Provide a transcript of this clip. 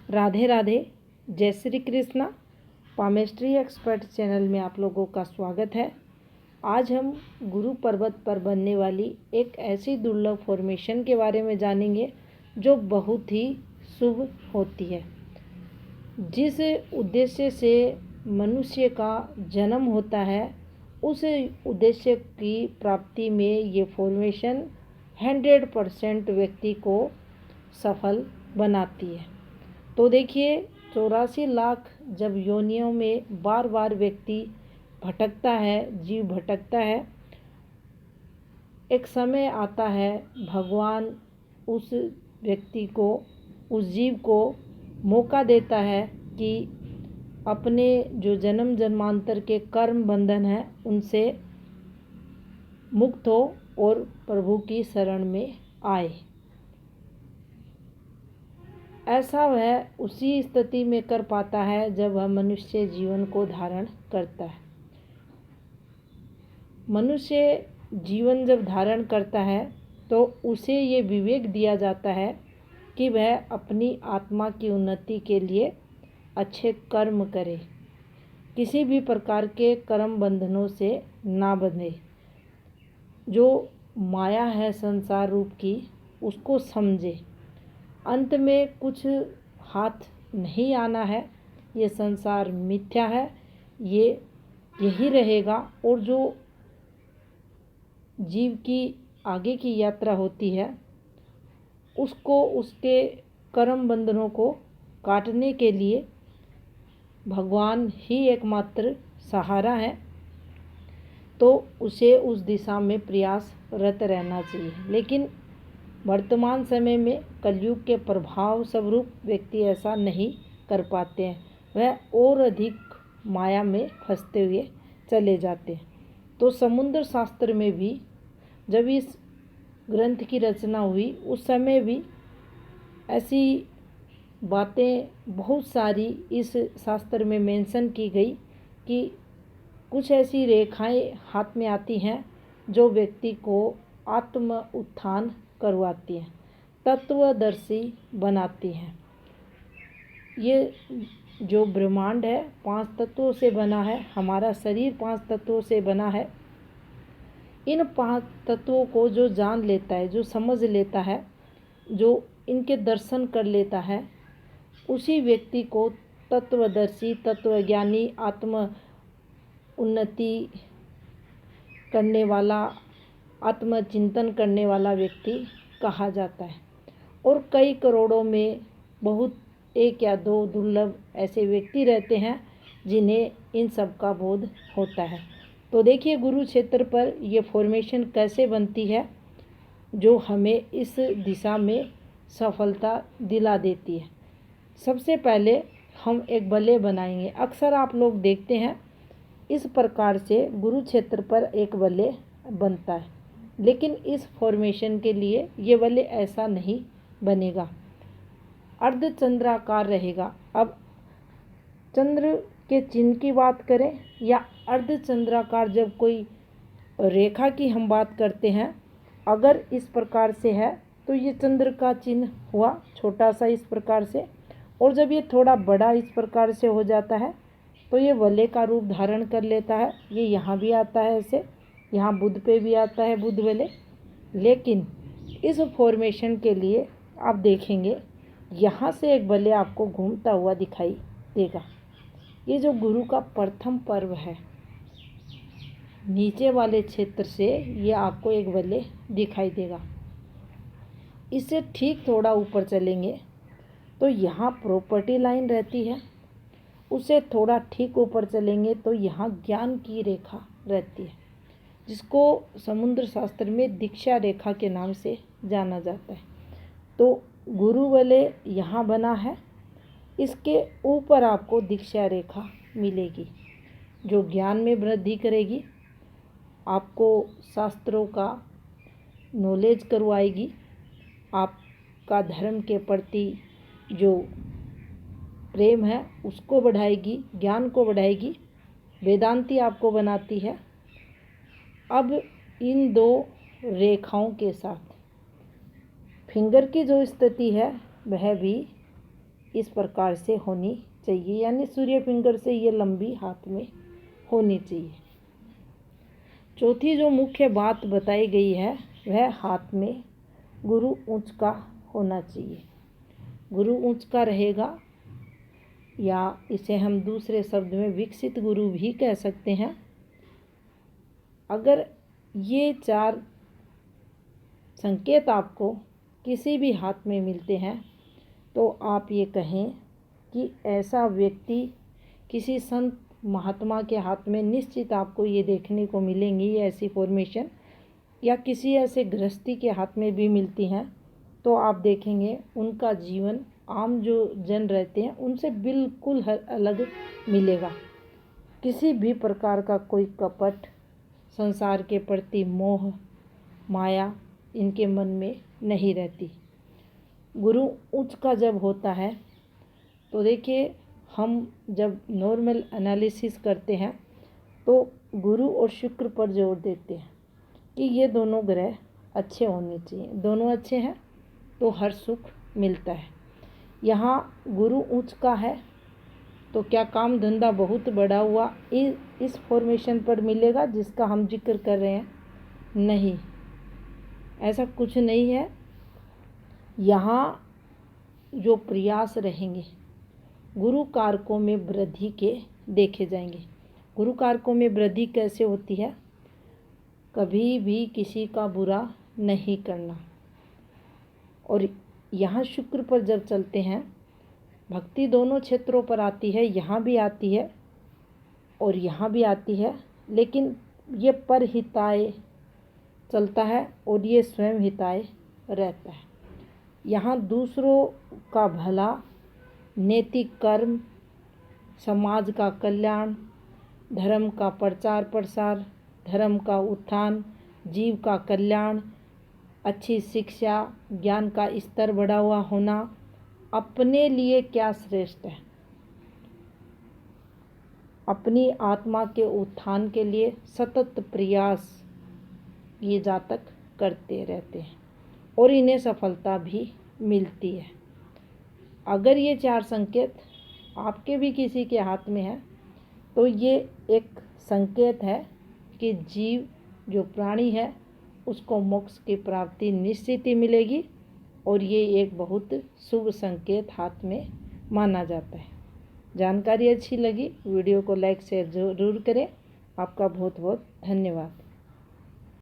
राधे राधे, जय Shri Krishna. Palmistry expert channel में आप लोगों का स्वागत है। आज हम गुरु पर्वत पर बनने वाली एक ऐसी दुर्लभ फॉर्मेशन के बारे में जानेंगे जो बहुत ही शुभ होती है। जिस उद्देश्य से मनुष्य का जन्म होता है उस उद्देश्य की प्राप्ति में ये फॉर्मेशन 100% व्यक्ति को सफल बनाती है। तो देखिए, 84 लाख जब योनियों में बार बार व्यक्ति भटकता है, जीव भटकता है, एक समय आता है भगवान उस व्यक्ति को, उस जीव को मौका देता है कि अपने जो जन्म जन्मांतर के कर्म बंधन हैं उनसे मुक्त हो और प्रभु की शरण में आए। ऐसा वह उसी स्थिति में कर पाता है जब वह मनुष्य जीवन को धारण करता है। मनुष्य जीवन जब धारण करता है तो उसे ये विवेक दिया जाता है कि वह अपनी आत्मा की उन्नति के लिए अच्छे कर्म करे, किसी भी प्रकार के कर्म बंधनों से ना बंधे। जो माया है संसार रूप की उसको समझे। अंत में कुछ हाथ नहीं आना है, ये संसार मिथ्या है, ये यही रहेगा। और जो जीव की आगे की यात्रा होती है उसको उसके कर्म बंधनों को काटने के लिए भगवान ही एकमात्र सहारा है। तो उसे उस दिशा में प्रयासरत रहना चाहिए। लेकिन वर्तमान समय में कलयुग के प्रभाव स्वरूप व्यक्ति ऐसा नहीं कर पाते हैं, वह और अधिक माया में फंसते हुए चले जाते हैं। तो समुद्र शास्त्र में भी जब इस ग्रंथ की रचना हुई उस समय भी ऐसी बातें बहुत सारी इस शास्त्र में मेंशन की गई कि कुछ ऐसी रेखाएं हाथ में आती हैं जो व्यक्ति को आत्म उत्थान करवाती हैं, तत्वदर्शी बनाती हैं। ये जो ब्रह्मांड है 5 तत्वों से बना है, हमारा शरीर 5 तत्वों से बना है। इन 5 तत्वों को जो जान लेता है, जो समझ लेता है, जो इनके दर्शन कर लेता है, उसी व्यक्ति को तत्वदर्शी, तत्वज्ञानी, आत्म उन्नति करने वाला, आत्मचिंतन करने वाला व्यक्ति कहा जाता है। और कई करोड़ों में बहुत 1 या 2 दुर्लभ ऐसे व्यक्ति रहते हैं जिन्हें इन सब का बोध होता है। तो देखिए, गुरु क्षेत्र पर ये फॉर्मेशन कैसे बनती है जो हमें इस दिशा में सफलता दिला देती है। सबसे पहले हम एक वलय बनाएंगे। अक्सर आप लोग देखते हैं इस प्रकार से गुरु क्षेत्र पर एक वलय बनता है, लेकिन इस फॉर्मेशन के लिए ये वलय ऐसा नहीं बनेगा, अर्धचंद्राकार रहेगा। अब चंद्र के चिन्ह की बात करें या अर्धचंद्राकार, जब कोई रेखा की हम बात करते हैं, अगर इस प्रकार से है तो ये चंद्र का चिन्ह हुआ, छोटा सा इस प्रकार से। और जब ये थोड़ा बड़ा इस प्रकार से हो जाता है तो ये वलय का रूप धारण कर लेता है। ये यहाँ भी आता है ऐसे, यहाँ बुध पे भी आता है बुध वलय। लेकिन इस फॉर्मेशन के लिए आप देखेंगे यहाँ से एक वलय आपको घूमता हुआ दिखाई देगा। ये जो गुरु का प्रथम पर्व है, नीचे वाले क्षेत्र से ये आपको एक वलय दिखाई देगा। इससे ठीक थोड़ा ऊपर चलेंगे तो यहाँ प्रॉपर्टी लाइन रहती है, उससे थोड़ा ठीक ऊपर चलेंगे तो यहाँ ज्ञान की रेखा रहती है, जिसको समुद्र शास्त्र में दीक्षा रेखा के नाम से जाना जाता है। तो गुरु वलय यहाँ बना है, इसके ऊपर आपको दीक्षा रेखा मिलेगी जो ज्ञान में वृद्धि करेगी, आपको शास्त्रों का नॉलेज करवाएगी, आपका धर्म के प्रति जो प्रेम है उसको बढ़ाएगी, ज्ञान को बढ़ाएगी, वेदांती आपको बनाती है। अब इन 2 रेखाओं के साथ फिंगर की जो स्थिति है वह भी इस प्रकार से होनी चाहिए, यानी सूर्य फिंगर से ये लंबी हाथ में होनी चाहिए। चौथी जो मुख्य बात बताई गई है वह हाथ में गुरु ऊंच का होना चाहिए। गुरु ऊंच का रहेगा, या इसे हम दूसरे शब्द में विकसित गुरु भी कह सकते हैं। अगर ये 4 संकेत आपको किसी भी हाथ में मिलते हैं तो आप ये कहें कि ऐसा व्यक्ति किसी संत महात्मा के हाथ में निश्चित आपको ये देखने को मिलेंगी ऐसी फॉर्मेशन, या किसी ऐसे गृहस्थी के हाथ में भी मिलती हैं तो आप देखेंगे उनका जीवन आम जो जन रहते हैं उनसे बिल्कुल अलग मिलेगा। किसी भी प्रकार का कोई कपट, संसार के प्रति मोह, माया इनके मन में नहीं रहती। गुरु उच्च का जब होता है तो देखिए, हम जब नॉर्मल एनालिसिस करते हैं तो गुरु और शुक्र पर जोर देते हैं कि ये दोनों ग्रह अच्छे होने चाहिए। दोनों अच्छे हैं तो हर सुख मिलता है। यहाँ गुरु उच्च का है तो क्या काम धंधा बहुत बड़ा हुआ इस फॉर्मेशन पर मिलेगा जिसका हम जिक्र कर रहे हैं? नहीं, ऐसा कुछ नहीं है। यहाँ जो प्रयास रहेंगे गुरु कारकों में वृद्धि के देखे जाएंगे। गुरु कारकों में वृद्धि कैसे होती है? कभी भी किसी का बुरा नहीं करना। और यहाँ शुक्र पर जब चलते हैं, भक्ति दोनों क्षेत्रों पर आती है, यहाँ भी आती है और यहाँ भी आती है, लेकिन ये परहिताय चलता है और ये स्वयं हिताय रहता है। यहाँ दूसरों का भला, नैतिक कर्म, समाज का कल्याण, धर्म का प्रचार प्रसार, धर्म का उत्थान, जीव का कल्याण, अच्छी शिक्षा, ज्ञान का स्तर बढ़ा हुआ होना, अपने लिए क्या श्रेष्ठ है, अपनी आत्मा के उत्थान के लिए सतत प्रयास ये जातक करते रहते हैं और इन्हें सफलता भी मिलती है। अगर ये 4 संकेत आपके भी किसी के हाथ में है तो ये एक संकेत है कि जीव जो प्राणी है उसको मोक्ष की प्राप्ति निश्चित ही मिलेगी, और ये एक बहुत शुभ संकेत हाथ में माना जाता है। जानकारी अच्छी लगी, वीडियो को लाइक शेयर ज़रूर करें। आपका बहुत बहुत धन्यवाद।